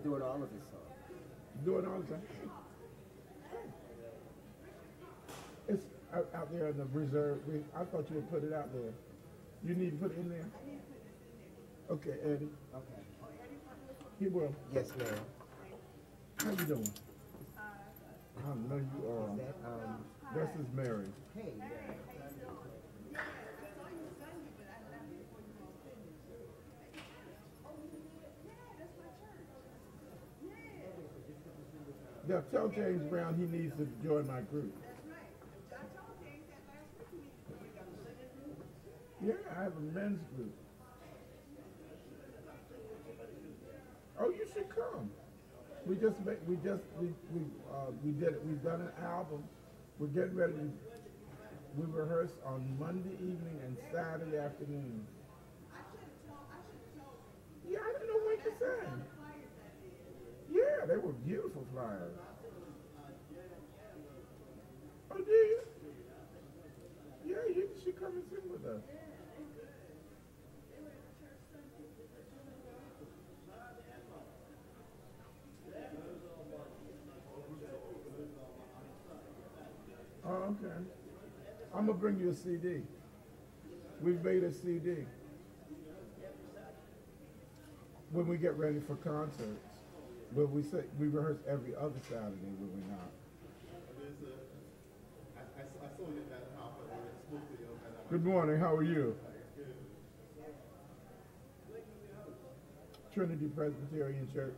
doing all of his songs. Doing all the time. It's out there in the reserve. I thought you would put it out there. You need to put it in there? Okay, Eddie. Okay. He will. Yes, ma'am. How you doing? I know you are. This is Mary. Hey. Yeah, tell James Brown he needs to join my group. Yeah, I have a men's group. Oh, you should come. We did it. We've done an album. We're getting ready to. We rehearse on Monday evening and Saturday afternoon. Yeah, I didn't know what to say. Yeah, they were beautiful flyers. Oh, did you? Yeah, you should come and sing with us. Oh, okay. I'm gonna bring you a CD. We've made a CD. When we get ready for concerts, but we rehearse every other Saturday when we're not. Good morning. How are you? Trinity Presbyterian Church.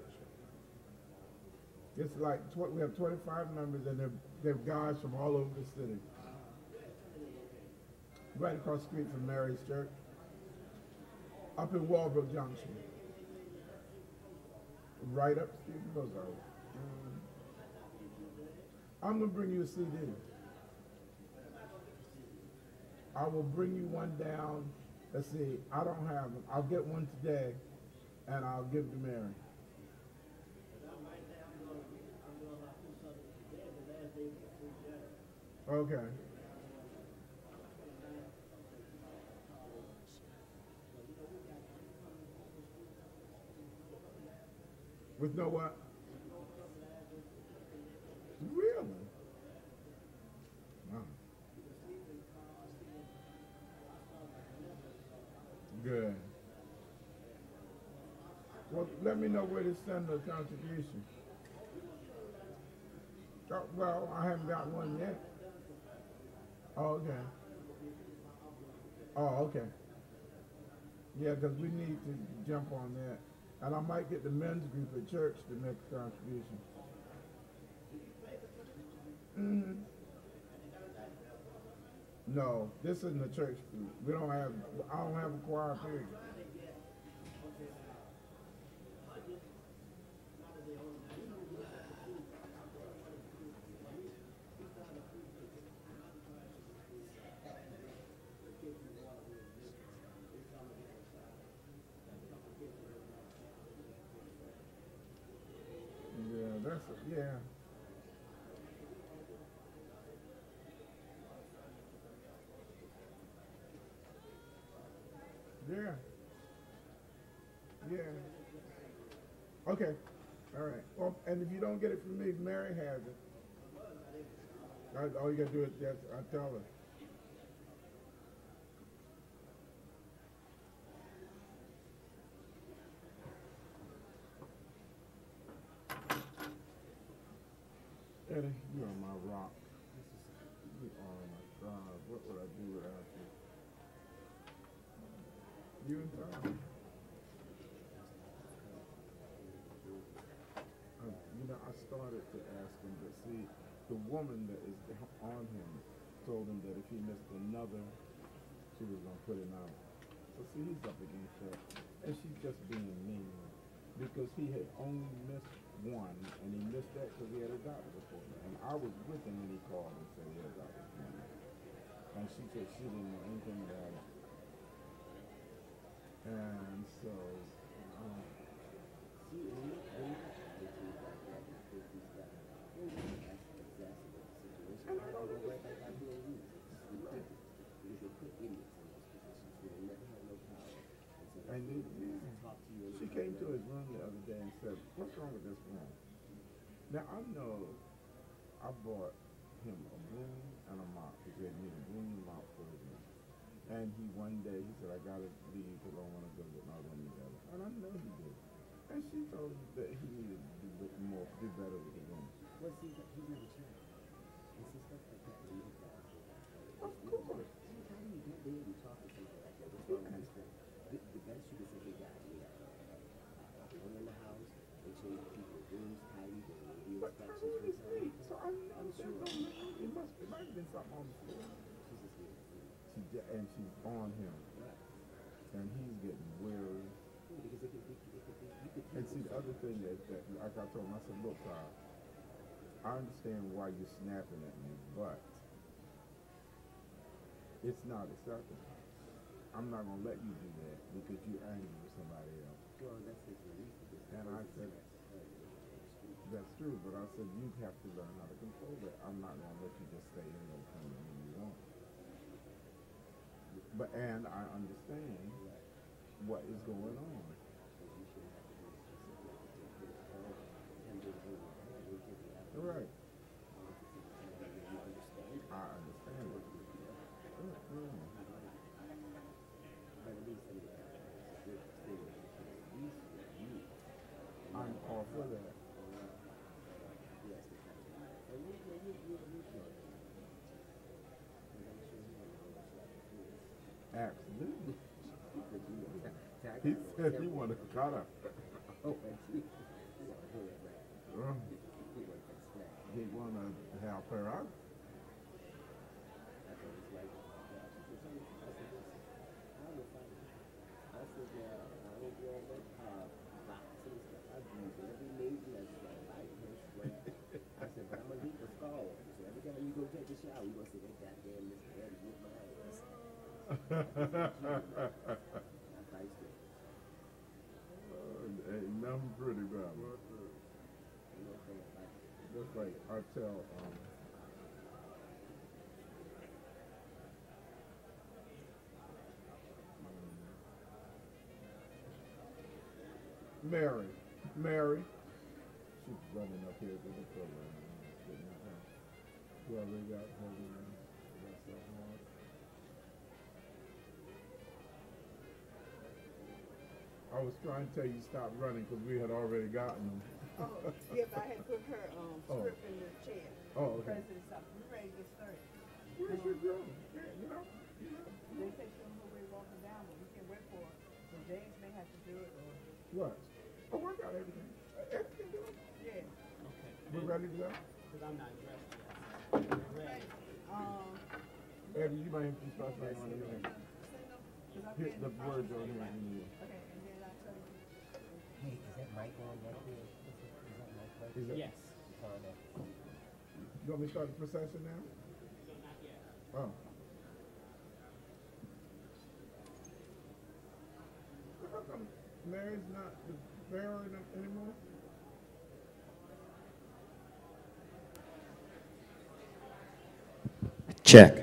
It's like we have 25 members, and they're guys from all over the city. Right across the street from Mary's Church, up in Walbrook Junction. Right up the street from those guys. I'm gonna bring you a CD. I will bring you one down. Let's see. I don't have them. I'll get one today, and I'll give it to Mary. Okay. With no what? Really? Wow. Good. Well, let me know where to send the contribution. Oh, well, I haven't got one yet. Oh, okay. Oh, okay. Yeah, because we need to jump on that. And I might get the men's group at church to make a contribution. No, this isn't a church group. I don't have a choir period. Yeah. Yeah. Yeah. Okay. All right. Well, and if you don't get it from me, Mary has it. All you gotta do is I tell her. Eddie, you're on my rock. You are my God. What would I do without you? You and Tom. I started to ask him, but see, the woman that is on him told him that if he missed another, she was going to put him out. So see, he's up against that. And she's just being mean. Because he had only missed one, and he missed that because he had a doctor's appointment. And I was with him when he called and said he had a doctor's appointment. And she said she didn't know anything about it. And so, and she came to to his room the other day and said, "What's wrong with this room?" Now I know I bought him a broom and a mop. He said, "Need a broom and a mop for his room." And he one day he said, "I gotta leave because I want to go get my room together." And I know he did. And she told him that he needed to do better with the room. Well, see, he's never tried. And see, stuff like that, you need that. Of course. See, how do you get there and talk to somebody like that? What's wrong with this thing? The best you can say, hey, guys, we got one in the house. Make sure you keep your rooms tidy. There will be But inspections turn for on his something. feet. So I know I'm sure. it might have been something on the floor. She's just here. And she's on him. Right. And he's getting weary. Yeah, because it could be, you could And see, the other thing is that, like I told him, I said, "Look, I understand why you're snapping at me, but it's not acceptable. I'm not going to let you do that because you're angry with somebody else." Well, that's his relief. And I said, "That's true, but I said, you have to learn how to control that. I'm not going to let you just stay in those things when you want." And I understand what is going on. Right. I understand it. I'm all for that. Absolutely. He said he wanted to cut up. He wanted to help her out. I said, but I'm gonna leave the skull. So every time you go take a shower, you gonna say that goddamn Mr. Eddie with my ass. That's nice to. Ain't nothing pretty about it. Just like I tell Mary, she's running up here to the program. Whoever got her that's so hard. I was trying to tell you stop running because we had already gotten them. Oh, yes, I had put her script in the chair. Oh, okay. President, something. We're ready to get started. Where's your girl? Yeah, you know. They say she's on her way walking down, but we can't wait for her. So James may have to do it, or What? Oh, work out everything. Everything good? yeah. Okay. We're ready to go? Because I'm not dressed yet. We're ready. Eddie, you might have to start saying on your end. Hit the words on here. Okay, and then I tell you. Hey, is that mic on right there? Is that mic right Is it- Yes. It's on there. You want me to start the procession now? So not yet. Oh. How come Mary's not the bearer anymore? Check.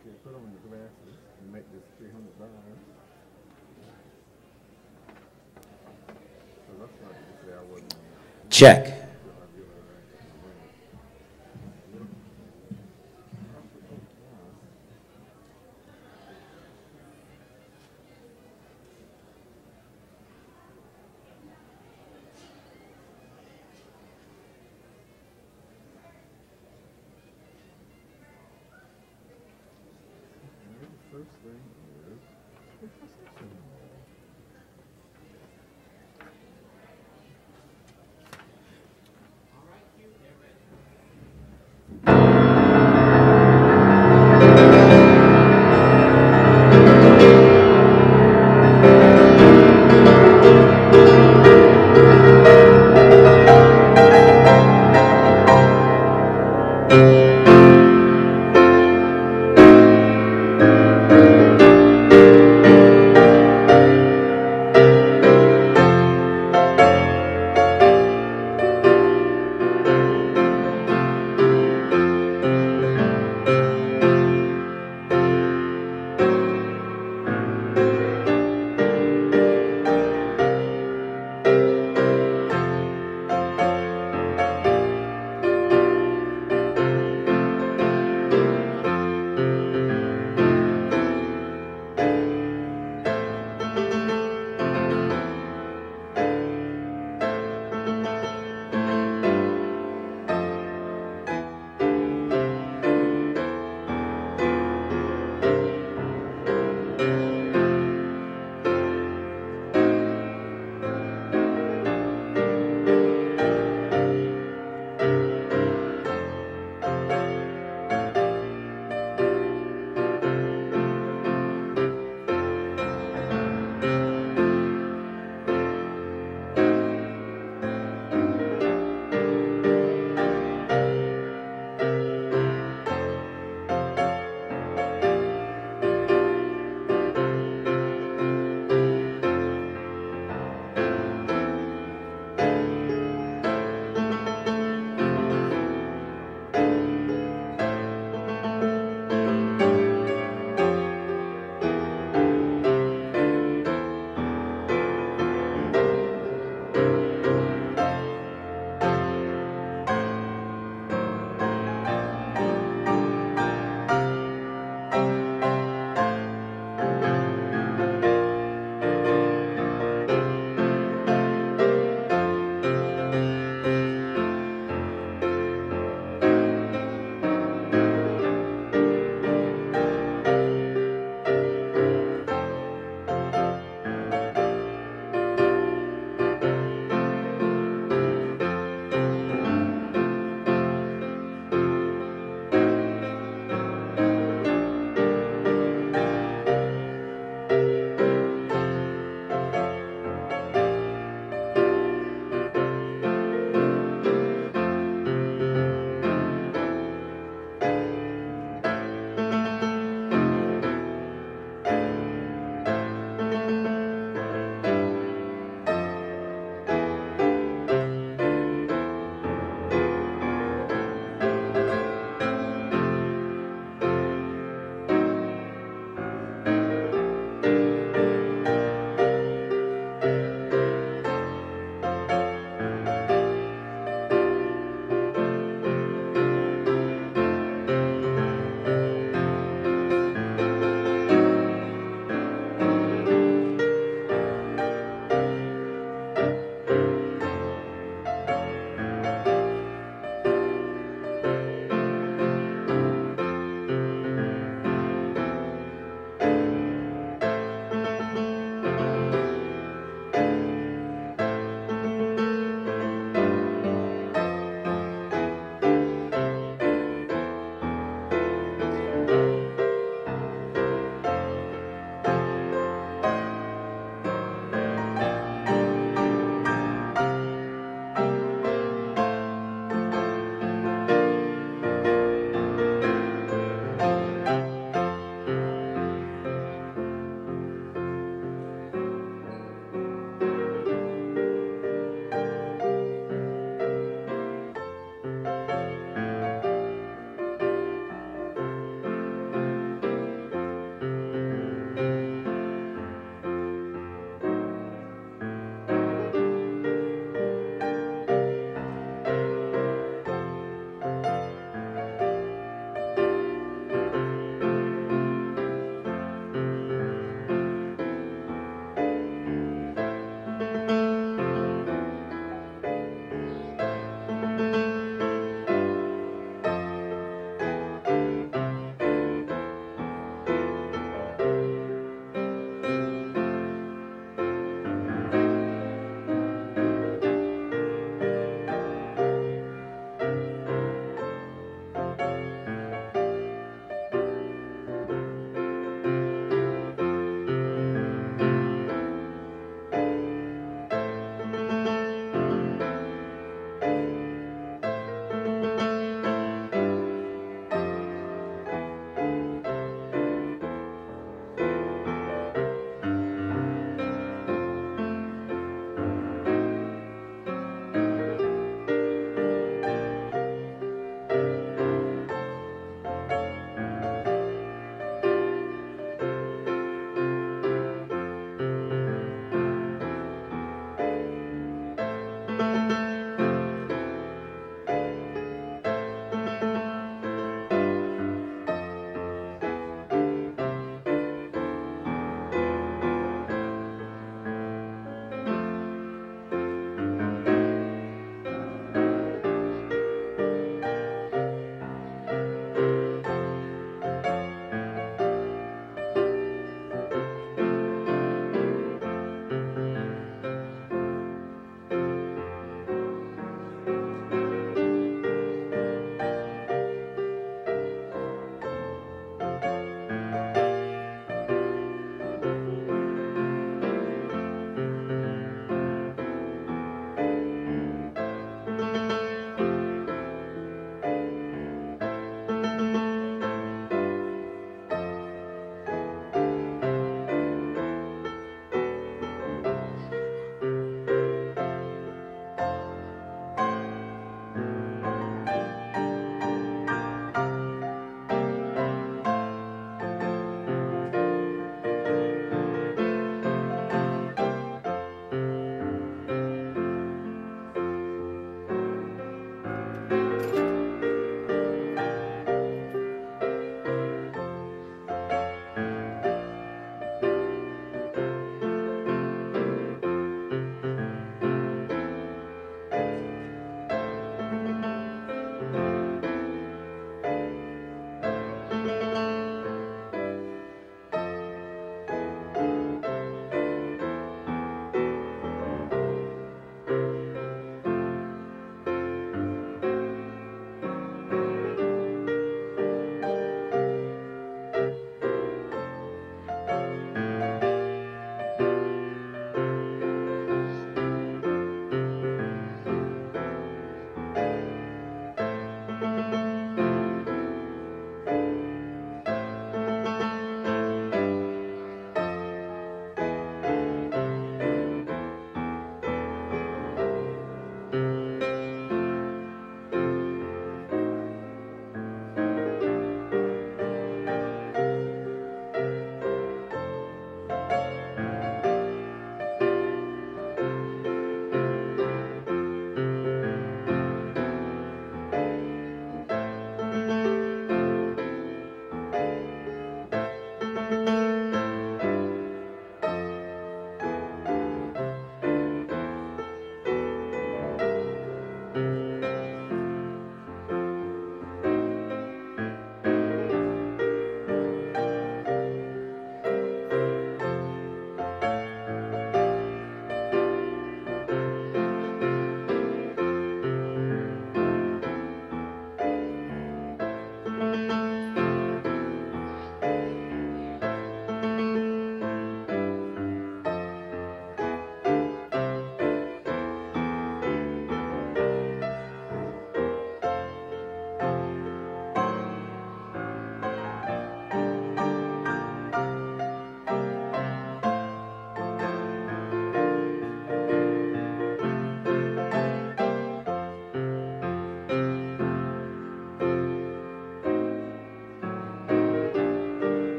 Okay, put on your glasses and make this $300. So that's not to say I wasn't. Check. First thing is the procession. All right, Q, they're ready.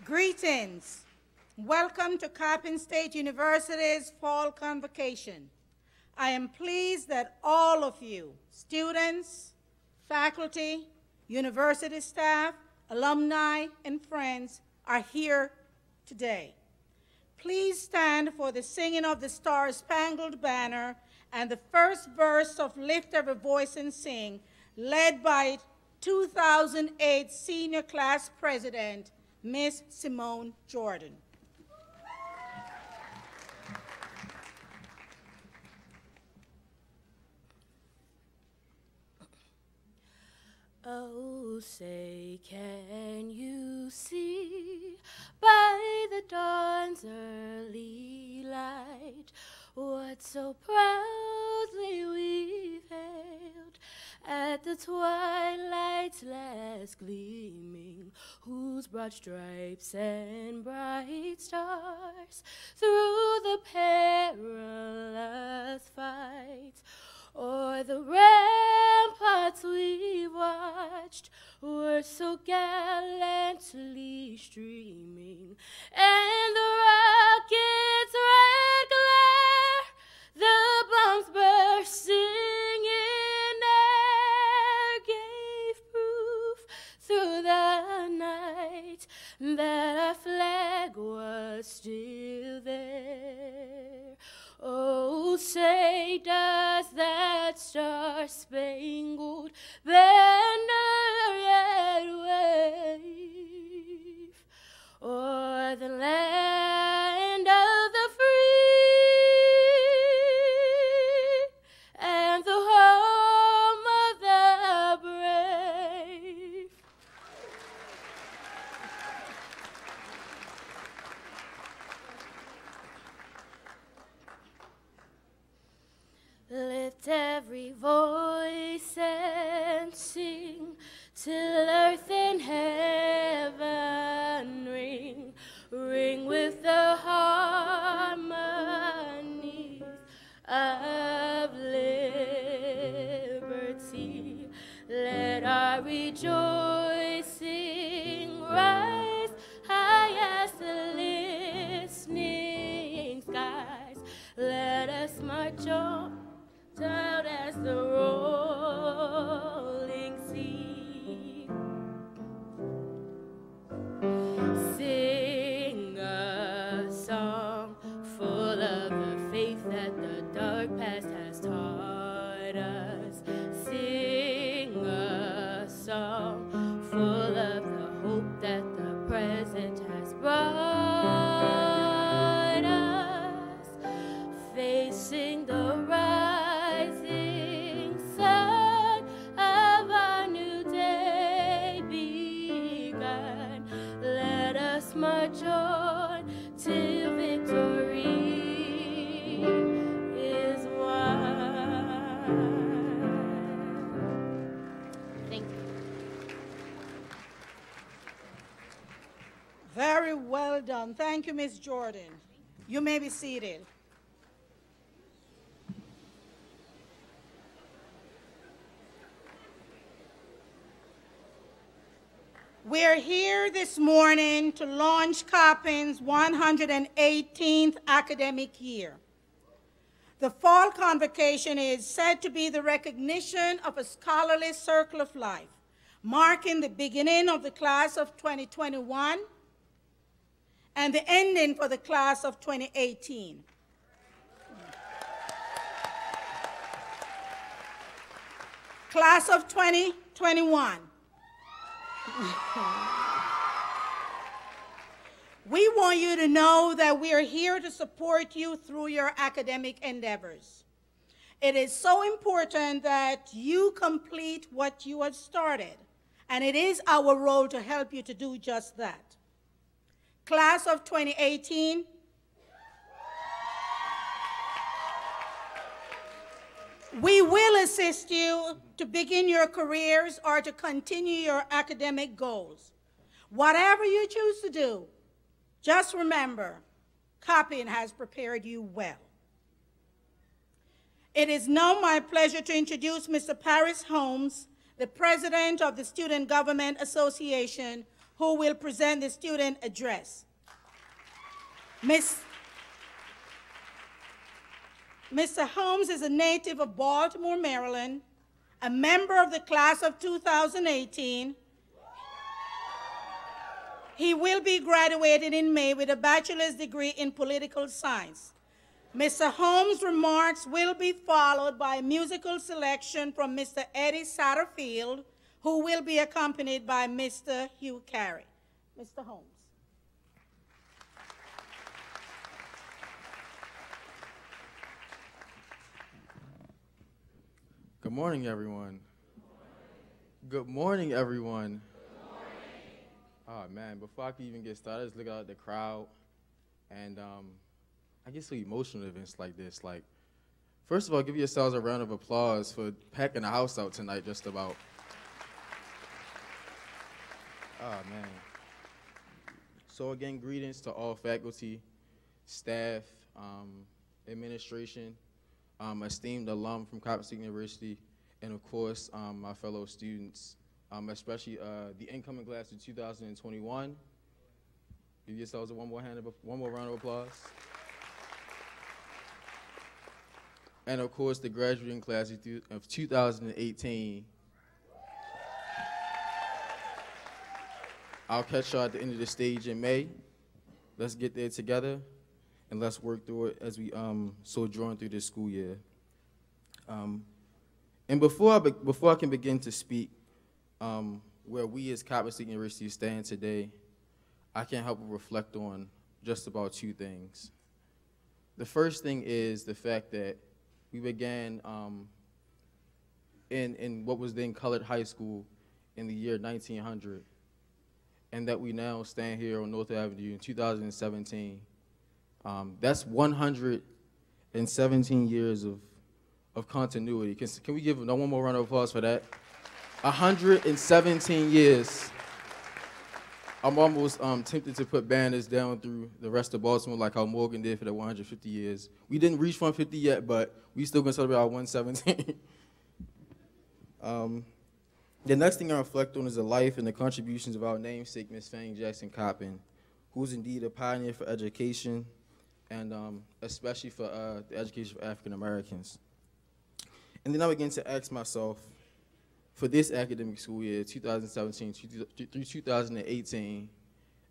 Greetings. Welcome to Coppin State University's Fall Convocation. I am pleased that all of you, students, faculty, university staff, alumni, and friends, are here today. Please stand for the singing of the Star-Spangled Banner and the first verse of Lift Every Voice and Sing, led by 2008 Senior Class President, Miss Simone Jordan. Oh, say, can you see by the dawn's early light what so proudly we've hailed at the twilight's last gleaming, whose broad stripes and bright stars through the perilous fight o'er the ramparts we watched were so gallantly streaming, and the rocket's red glare, the bombs bursting in air, gave proof through the night that our flag was still there. Oh, say, does that star-spangled banner yet wave o'er the land of the free and the home of the brave? Lift every voice and sing till earth and heaven ring, ring with the harmonies of liberty. Let our rejoicing rise high as the listening skies. Let us march on down as the rolling sea. Sing a song full of the faith that the dark past has taught us. Sing a song full of the hope that the present has brought us. Facing the rising sun of our new day begun, let us march on till victory is won. Thank you. Very well done. Thank you, Ms. Jordan. You may be seated. We're here this morning to launch Coppin's 118th academic year. The Fall Convocation is said to be the recognition of a scholarly circle of life, marking the beginning of the class of 2021 and the ending for the class of 2018. Class of 2021. We want you to know that we are here to support you through your academic endeavors. It is so important that you complete what you have started, and it is our role to help you to do just that. Class of 2018, we will assist you to begin your careers or to continue your academic goals. Whatever you choose to do, just remember, Coppin has prepared you well. It is now my pleasure to introduce Mr. Paris Holmes, the President of the Student Government Association, who will present the student address. Mr. Holmes is a native of Baltimore, Maryland, a member of the class of 2018. He will be graduating in May with a bachelor's degree in political science. Mr. Holmes' remarks will be followed by a musical selection from Mr. Eddie Satterfield, who will be accompanied by Mr. Hugh Carey. Mr. Holmes. Good morning, everyone. Good morning, everyone. Oh man, before I can even get started, I just look out at the crowd, and I get so emotional at events like this. Like, first of all, give yourselves a round of applause for packing the house out tonight, just about. Oh man. So again, greetings to all faculty, staff, administration, esteemed alum from Coppin State University, and of course, my fellow students. Especially the incoming class of 2021. Give yourselves one more round of applause. And of course, the graduating class of 2018. I'll catch y'all at the end of the stage in May. Let's get there together, and let's work through it as we sojourn through this school year. And before I can begin to speak, where we as Coppin State University stand today, I can't help but reflect on just about two things. The first thing is the fact that we began in what was then Colored High School in the year 1900, and that we now stand here on North Avenue in 2017. That's 117 years of continuity. Can we give one more round of applause for that? 117 years. I'm almost tempted to put banners down through the rest of Baltimore like how Morgan did for the 150 years. We didn't reach 150 yet, but we still gonna celebrate our 117. The next thing I reflect on is the life and the contributions of our namesake, Miss Fannie Jackson Coppin, who's indeed a pioneer for education, and especially for the education of African Americans. And then I began to ask myself, for this academic school year, 2017 through 2018,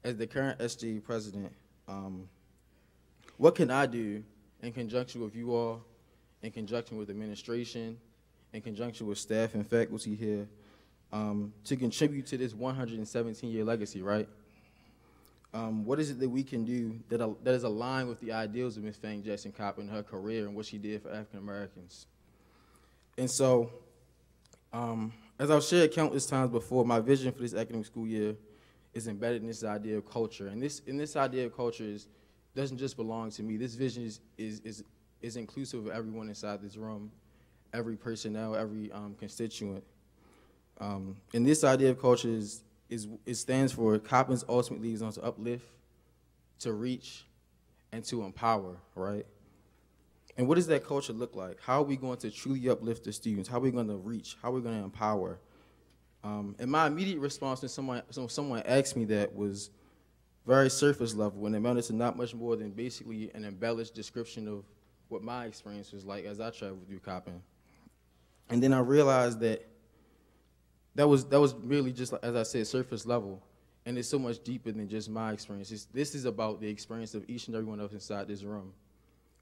as the current SJ president, what can I do in conjunction with you all, in conjunction with administration, in conjunction with staff and faculty here, to contribute to this 117-year legacy, right? What is it that we can do that is aligned with the ideals of Ms. Fannie Jackson Coppin, her career, and what she did for African Americans? And so, as I've shared countless times before, my vision for this academic school year is embedded in this idea of culture. And this idea of culture doesn't just belong to me. This vision is inclusive of everyone inside this room, every personnel, every constituent. And this idea of culture it stands for Coppin's ultimate leads on to uplift, to reach, and to empower, right? And what does that culture look like? How are we going to truly uplift the students? How are we going to reach? How are we going to empower? And my immediate response when someone asked me that was very surface level, and it amounted to not much more than basically an embellished description of what my experience was like as I traveled through Coppin. And then I realized that that was really just, as I said, surface level. And it's so much deeper than just my experience. This is about the experience of each and every one of us inside this room,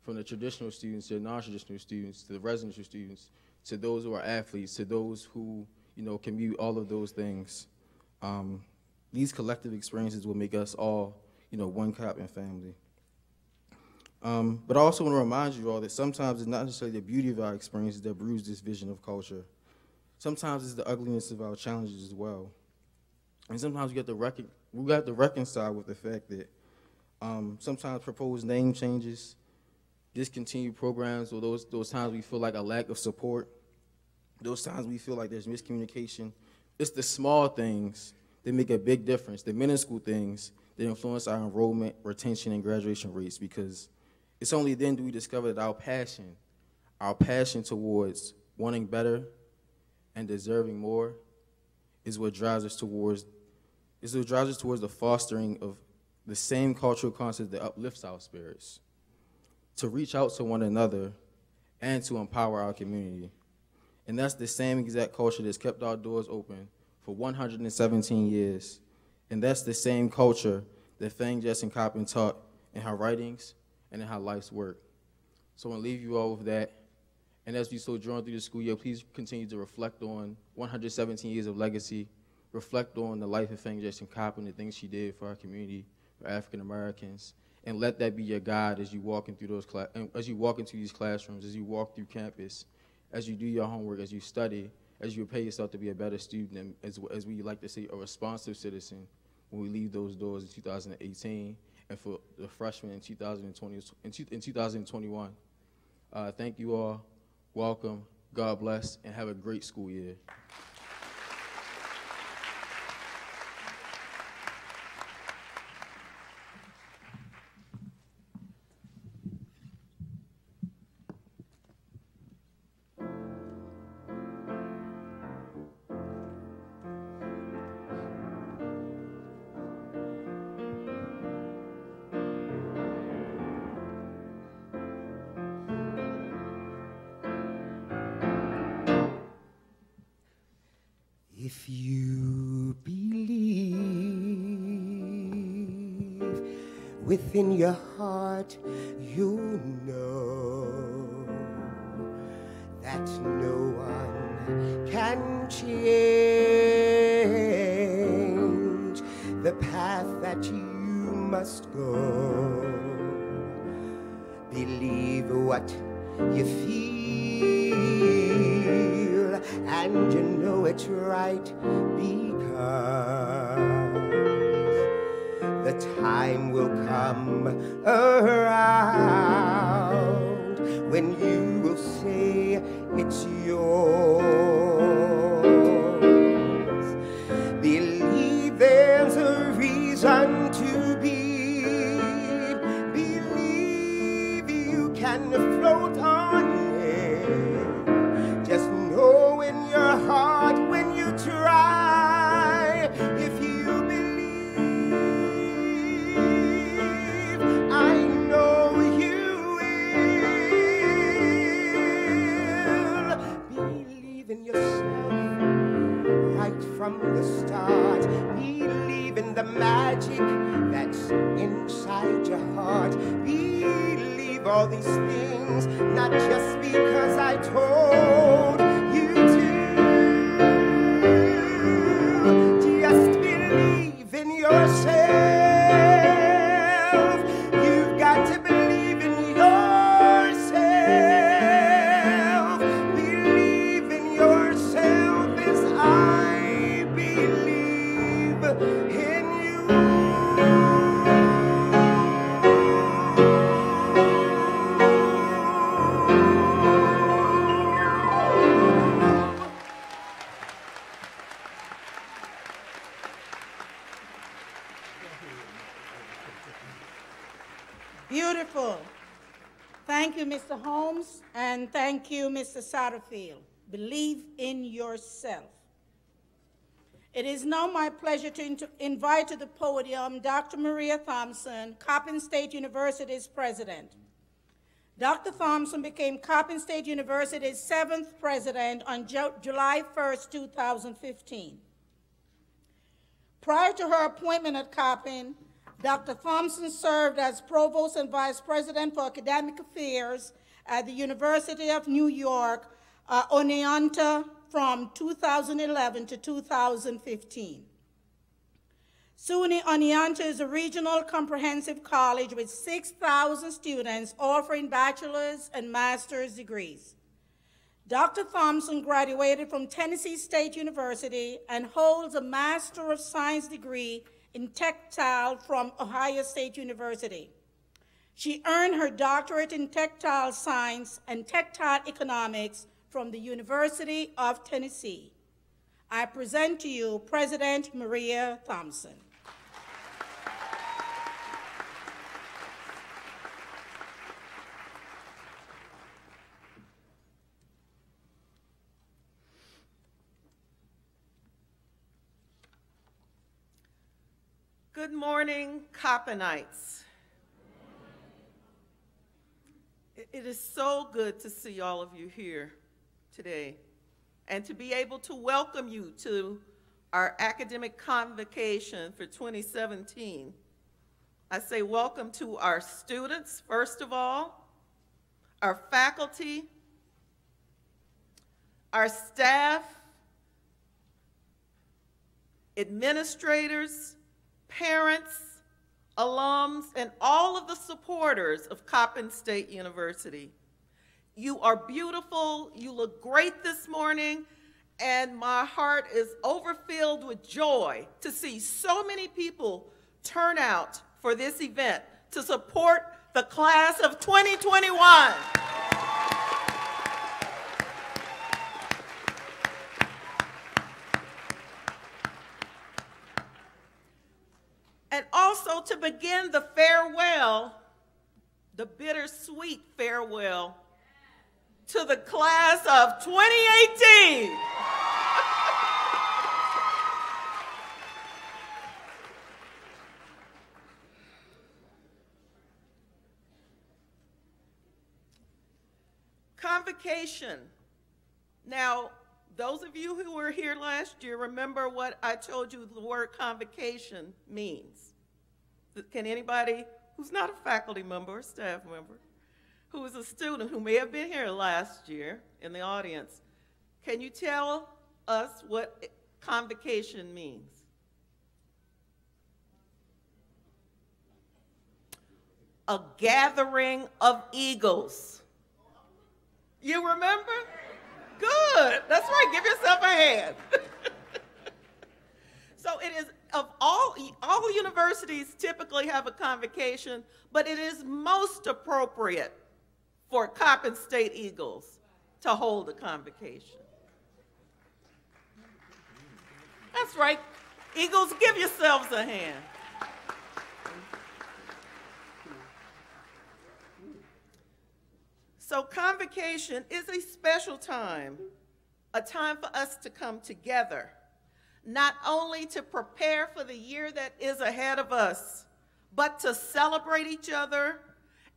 from the traditional students to the non-traditional students to the residential students to those who are athletes to those who, commute, all of those things. These collective experiences will make us all, one Coppin family. But I also want to remind you all that sometimes it's not necessarily the beauty of our experiences that brews this vision of culture. Sometimes it's the ugliness of our challenges as well. And sometimes we have to reconcile with the fact that sometimes proposed name changes, discontinued programs, or those times we feel like a lack of support, those times we feel like there's miscommunication. It's the small things that make a big difference, the minuscule things that influence our enrollment, retention, and graduation rates, because it's only then do we discover that our passion towards wanting better and deserving more is what drives us towards the fostering of the same cultural concept that uplifts our spirits, to reach out to one another and to empower our community. And that's the same exact culture that's kept our doors open for 117 years. And that's the same culture that Fang Jackson Coppin taught in her writings and in her life's work. So I want to leave you all with that. And as we sojourn through the school year, please continue to reflect on 117 years of legacy, reflect on the life of Fang Jackson Coppin, the things she did for our community, for African Americans, and let that be your guide as you walk into these classrooms, as you walk through campus, as you do your homework, as you study, as you prepare yourself to be a better student, and as we like to say, a responsive citizen when we leave those doors in 2018, and for the freshmen in 2021. Thank you all. Welcome. God bless, and have a great school year. If you believe within your heart, you know that no one can change the path that you must go. Believe what you feel, and you know it's right, because the time will come around when you will say it's yours. Believe there's a reason to be. Believe you can float on air. Just know in your heart when you try, if you believe, I know you will. Believe in yourself right from the start. Believe in the magic that's inside your heart. Believe all these things, not just because I told you to. Just believe in yourself. You've got to believe in yourself. Believe in yourself as I believe in you. Beautiful. Thank you, Mr. Holmes, and thank you, Mr. Satterfield. Believe in yourself. It is now my pleasure to invite to the podium Dr. Maria Thompson, Coppin State University's president. Dr. Thompson became Coppin State University's 7th president on July 1st, 2015. Prior to her appointment at Coppin, Dr. Thompson served as provost and vice president for academic affairs at the University of New York, Oneonta, from 2011 to 2015. SUNY Oneonta is a regional comprehensive college with 6,000 students offering bachelor's and master's degrees. Dr. Thompson graduated from Tennessee State University and holds a Master of Science degree in textile from Ohio State University. She earned her doctorate in textile science and textile economics from the University of Tennessee. I present to you President Maria Thompson. Good morning, Coppinites. It is so good to see all of you here today and to be able to welcome you to our academic convocation for 2017. I say welcome to our students, first of all, our faculty, our staff, administrators, parents, alums, and all of the supporters of Coppin State University. You are beautiful, you look great this morning, and my heart is overfilled with joy to see so many people turn out for this event to support the class of 2021. And also to begin the farewell, the bittersweet farewell to the class of 2018. Convocation. Now, those of you who were here last year, remember what I told you the word convocation means. Can anybody who's not a faculty member or staff member, who is a student who may have been here last year in the audience, can you tell us what convocation means? A gathering of eagles. You remember? Good. That's right. Give yourself a hand. So it is, of all universities typically have a convocation, but it is most appropriate for Coppin State Eagles to hold a convocation. That's right. Eagles, give yourselves a hand. So convocation is a special time, a time for us to come together, not only to prepare for the year that is ahead of us, but to celebrate each other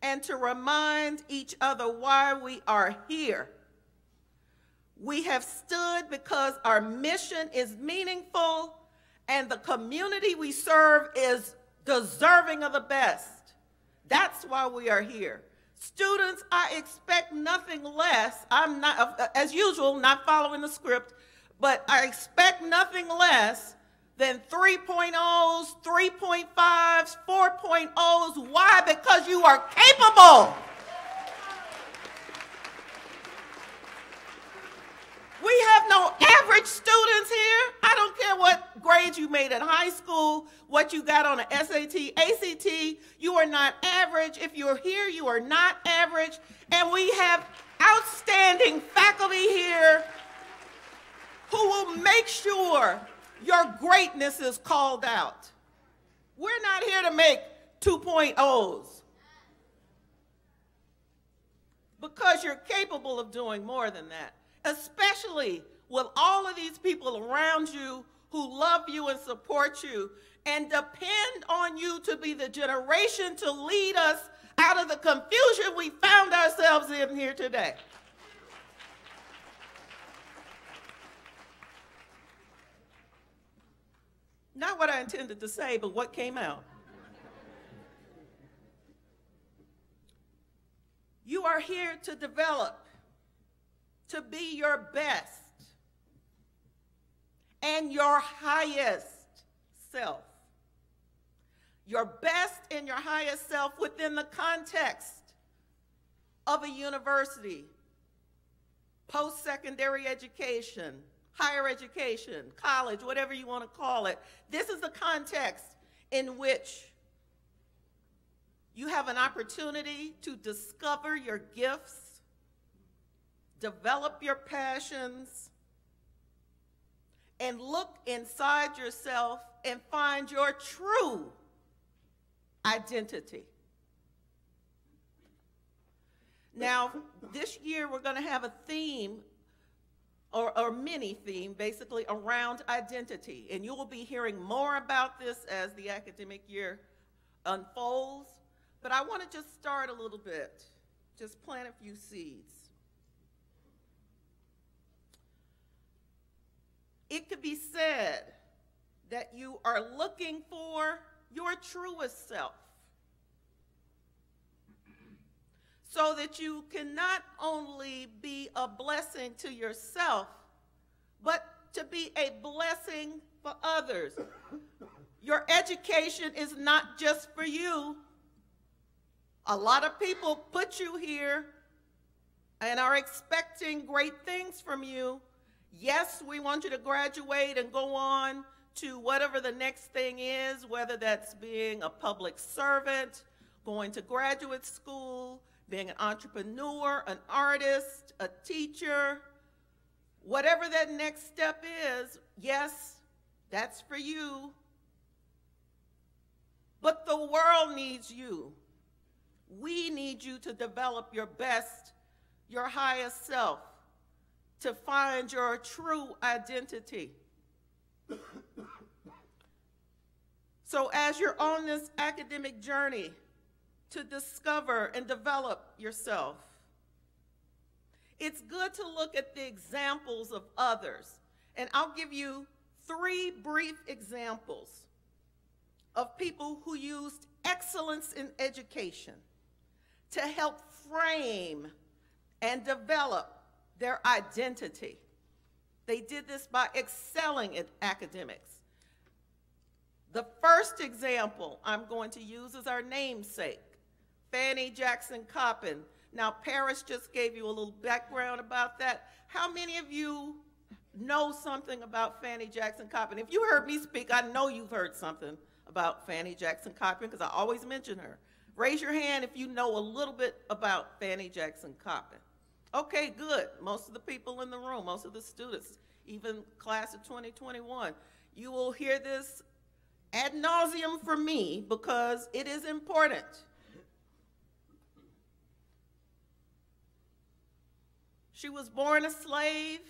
and to remind each other why we are here. We have stood because our mission is meaningful and the community we serve is deserving of the best. That's why we are here. Students, I expect nothing less. I'm not, as usual, not following the script, but I expect nothing less than 3.0s, 3.5s, 4.0s. Why? Because you are capable. We have no average students here. I don't care what grades you made in high school, what you got on an SAT, ACT. You are not average. If you're here, you are not average. And we have outstanding faculty here who will make sure your greatness is called out. We're not here to make 2.0s because you're capable of doing more than that, especially with all of these people around you who love you and support you and depend on you to be the generation to lead us out of the confusion we found ourselves in here today. Not what I intended to say, but what came out. You are here to develop, to be your best and your highest self. Your best and your highest self within the context of a university, post-secondary education, higher education, college, whatever you want to call it. This is the context in which you have an opportunity to discover your gifts, develop your passions, and look inside yourself and find your true identity. Now, this year we're going to have a theme, or mini theme, basically, around identity. And you will be hearing more about this as the academic year unfolds. But I want to just start a little bit, just plant a few seeds. It could be said that you are looking for your truest self, so that you can not only be a blessing to yourself, but to be a blessing for others. Your education is not just for you. A lot of people put you here and are expecting great things from you. Yes, we want you to graduate and go on to whatever the next thing is, whether that's being a public servant, going to graduate school, being an entrepreneur, an artist, a teacher, whatever that next step is. Yes, that's for you. But the world needs you. We need you to develop your best, your highest self, to find your true identity. So as you're on this academic journey to discover and develop yourself, it's good to look at the examples of others. And I'll give you 3 brief examples of people who used excellence in education to help frame and develop their identity. They did this by excelling in academics. The first example I'm going to use is our namesake, Fannie Jackson Coppin. Now, Paris just gave you a little background about that. How many of you know something about Fannie Jackson Coppin? If you heard me speak, I know you've heard something about Fannie Jackson Coppin because I always mention her. Raise your hand if you know a little bit about Fannie Jackson Coppin. Okay, good. Most of the people in the room, most of the students, even class of 2021, you will hear this ad nauseum from me because it is important. She was born a slave.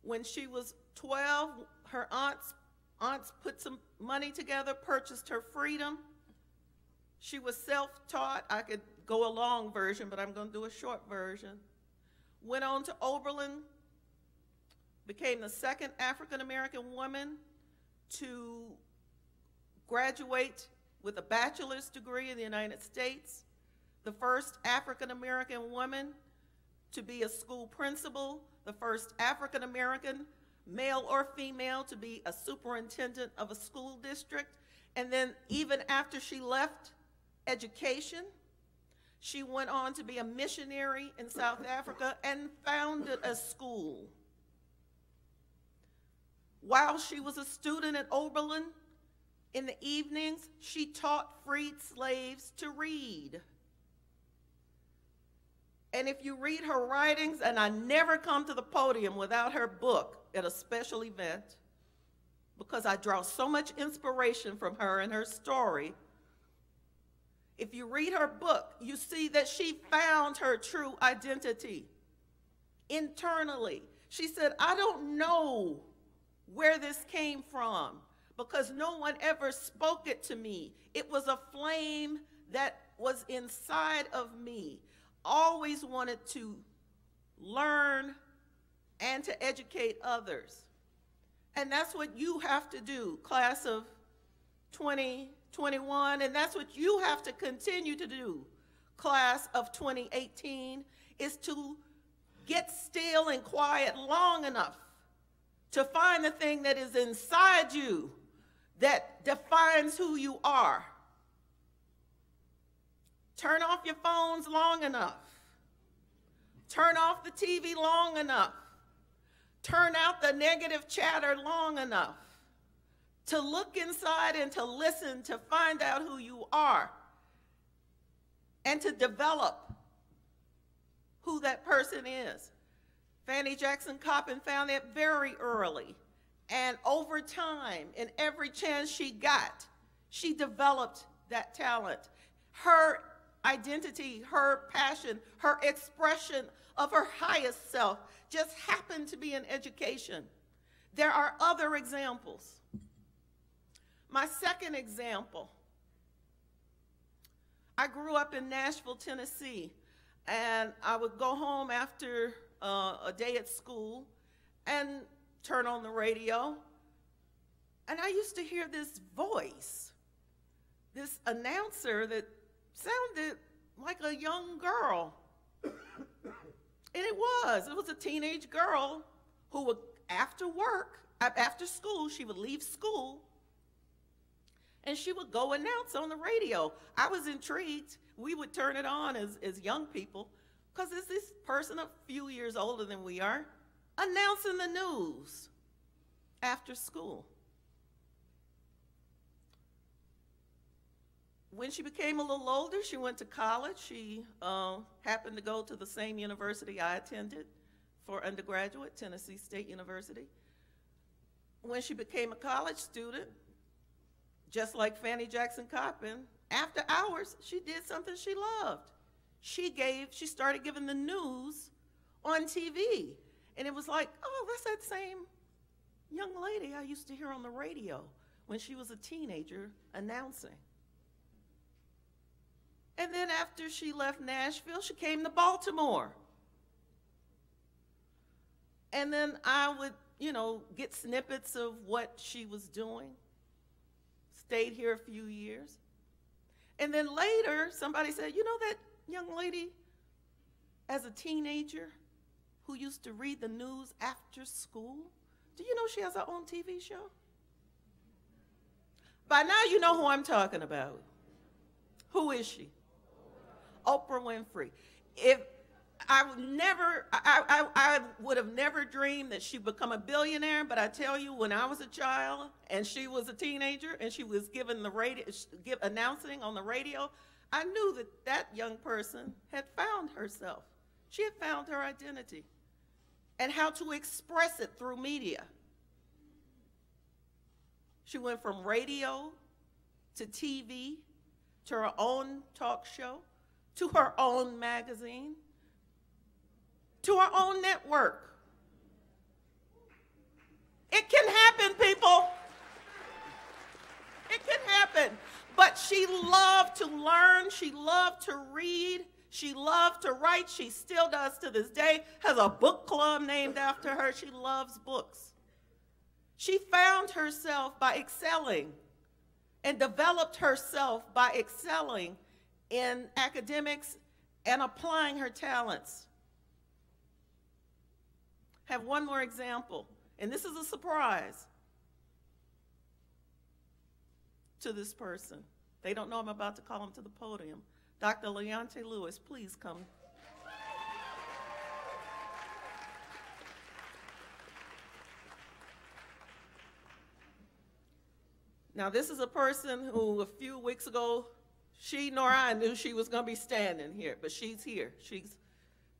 When she was 12, her aunts put some money together, purchased her freedom. She was self-taught. I could go a long version, but I'm going to do a short version. Went on to Oberlin, became the second African-American woman to graduate with a bachelor's degree in the United States, the first African-American woman to be a school principal, the first African-American, male or female, to be a superintendent of a school district. And then even after she left education, she went on to be a missionary in South Africa and founded a school. While she was a student at Oberlin, in the evenings, she taught freed slaves to read. And if you read her writings, and I never come to the podium without her book at a special event, because I draw so much inspiration from her and her story. If you read her book, you see that she found her true identity internally. She said, I don't know where this came from because no one ever spoke it to me. It was a flame that was inside of me. Always wanted to learn and to educate others. And that's what you have to do, class of 2021, and that's what you have to continue to do, class of 2018, is to get still and quiet long enough to find the thing that is inside you that defines who you are. Turn off your phones long enough. Turn off the TV long enough. Turn out the negative chatter long enough to look inside and to listen, to find out who you are, and to develop who that person is. Fannie Jackson Coppin found that very early, and over time, in every chance she got, she developed that talent. Her identity, her passion, her expression of her highest self just happened to be in education. There are other examples. My second example, I grew up in Nashville, Tennessee, and I would go home after a day at school and turn on the radio, and I used to hear this voice, this announcer that sounded like a young girl. And it was a teenage girl who would, after school, she would leave school and she would go announce on the radio. I was intrigued. We would turn it on as young people because it's this person a few years older than we are announcing the news after school. When she became a little older, she went to college. She happened to go to the same university I attended for undergraduate, Tennessee State University. When she became a college student, just like Fannie Jackson Coppin, after hours, she did something she loved. She started giving the news on TV. And it was like, oh, that's that same young lady I used to hear on the radio when she was a teenager announcing. And then after she left Nashville, she came to Baltimore. And then I would, get snippets of what she was doing. Stayed here a few years. And then later, somebody said, you know that young lady as a teenager who used to read the news after school? Do you know she has her own TV show? By now you know who I'm talking about. Who is she? Oprah Winfrey. I would have never dreamed that she'd become a billionaire, but I tell you, when I was a child and she was a teenager and she was given the radio, announcing on the radio, I knew that young person had found herself. She had found her identity and how to express it through media. She went from radio to TV to her own talk show, to her own magazine, to her own network. It can happen, people. It can happen. But she loved to learn. She loved to read. She loved to write. She still does to this day. Has a book club named after her. She loves books. She found herself by excelling and developed herself by excelling in academics and applying her talents. Have one more example, and this is a surprise to this person. They don't know I'm about to call him to the podium. Dr. Leonte Lewis, please come. Now, this is a person who a few weeks ago, she nor I knew she was going to be standing here, but she's here.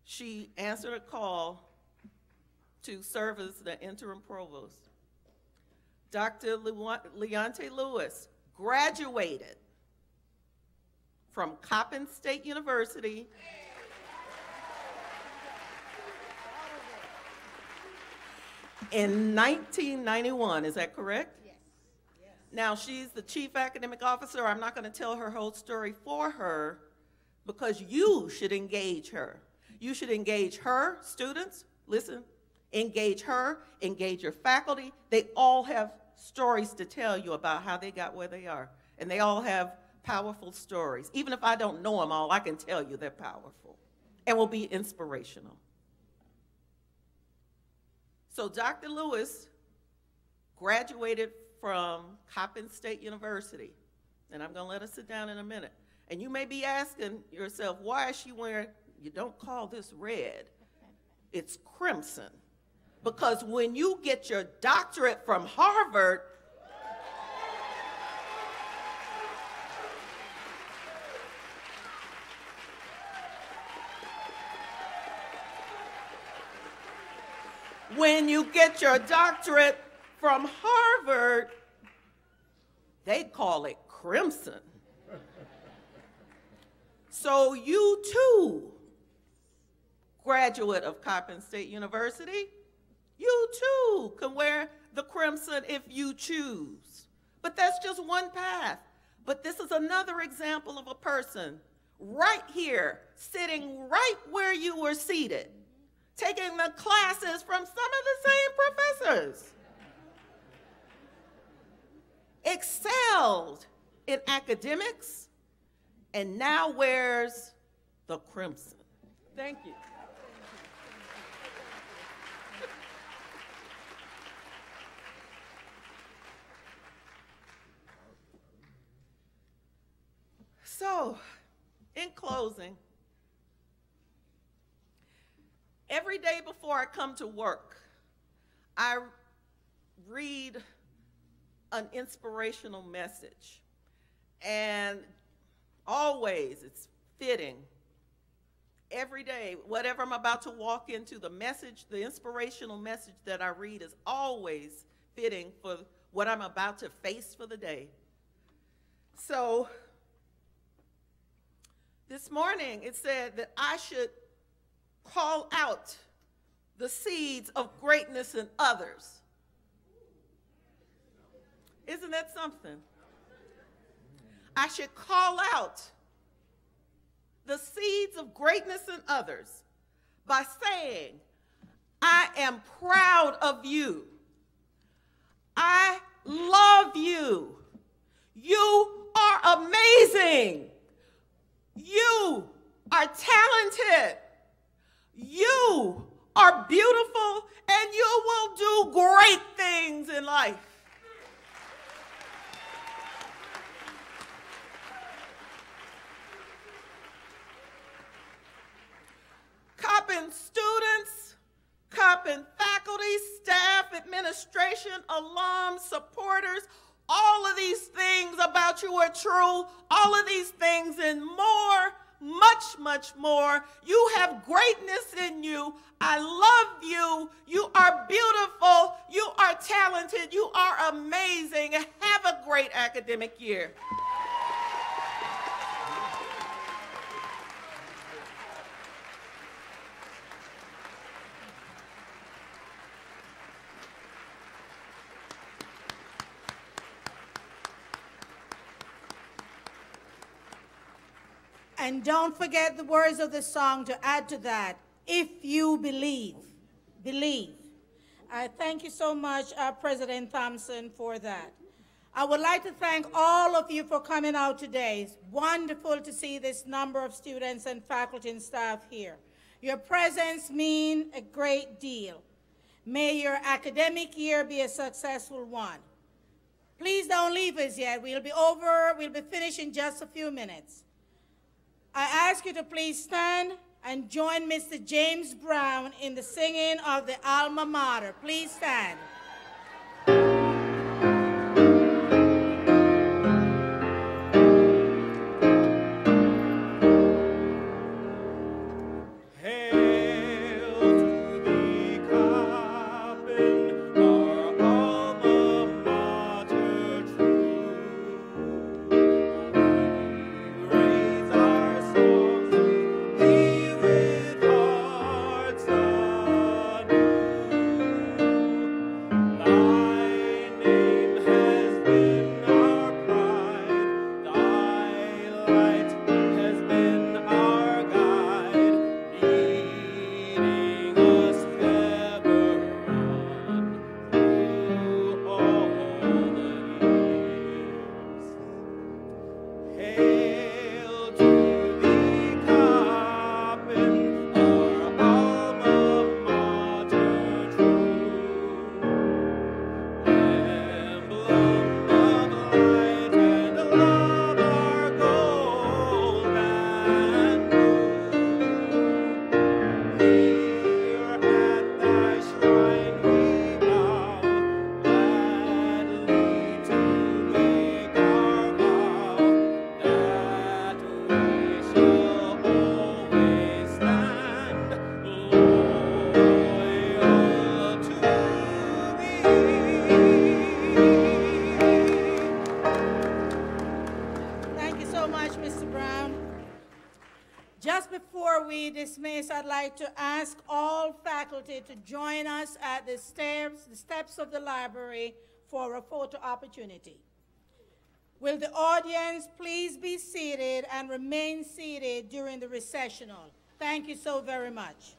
She answered a call to serve as the interim provost. Dr. Leonte Lewis graduated from Coppin State University in 1991, is that correct? Yes. Now, she's the chief academic officer. I'm not going to tell her whole story for her because you should engage her. You should engage her, students, listen, engage her, engage your faculty. They all have stories to tell you about how they got where they are. And they all have powerful stories. Even if I don't know them all, I can tell you they're powerful and will be inspirational. So Dr. Lewis graduated from Coppin State University. And I'm going to let her sit down in a minute. And you may be asking yourself, why is she wearing, you don't call this red, it's crimson. Because when you get your doctorate from Harvard, when you get your doctorate from Harvard, they call it crimson. So you too, graduate of Coppin State University, you too can wear the crimson if you choose. But that's just one path. But this is another example of a person right here, sitting right where you were seated, taking the classes from some of the same professors, excelled in academics, and now wears the crimson. Thank you. So, in closing, every day before I come to work, I read an inspirational message. And always, it's fitting. Every day, whatever I'm about to walk into, the message, the inspirational message that I read is always fitting for what I'm about to face for the day. So, this morning, it said that I should call out the seeds of greatness in others. Isn't that something? I should call out the seeds of greatness in others by saying, I am proud of you. I love you. You are amazing. You are talented. You are beautiful, and you will do great things in life. Coppin students, Coppin faculty, staff, administration, alums, supporters, all of these things about you are true. All of these things and more, much, much more. You have greatness in you. I love you. You are beautiful. You are talented. You are amazing. Have a great academic year. And don't forget the words of the song to add to that. If you believe, believe. Thank you so much, President Thompson, for that. I would like to thank all of you for coming out today. It's wonderful to see this number of students and faculty and staff here. Your presence means a great deal. May your academic year be a successful one. Please don't leave us yet. We'll be finished in just a few minutes. I ask you to please stand and join Mr. James Brown in the singing of the Alma Mater. Please stand. before we dismiss, I'd like to ask all faculty to join us at the steps of the library for a photo opportunity. Will the audience please be seated and remain seated during the recessional? Thank you so very much.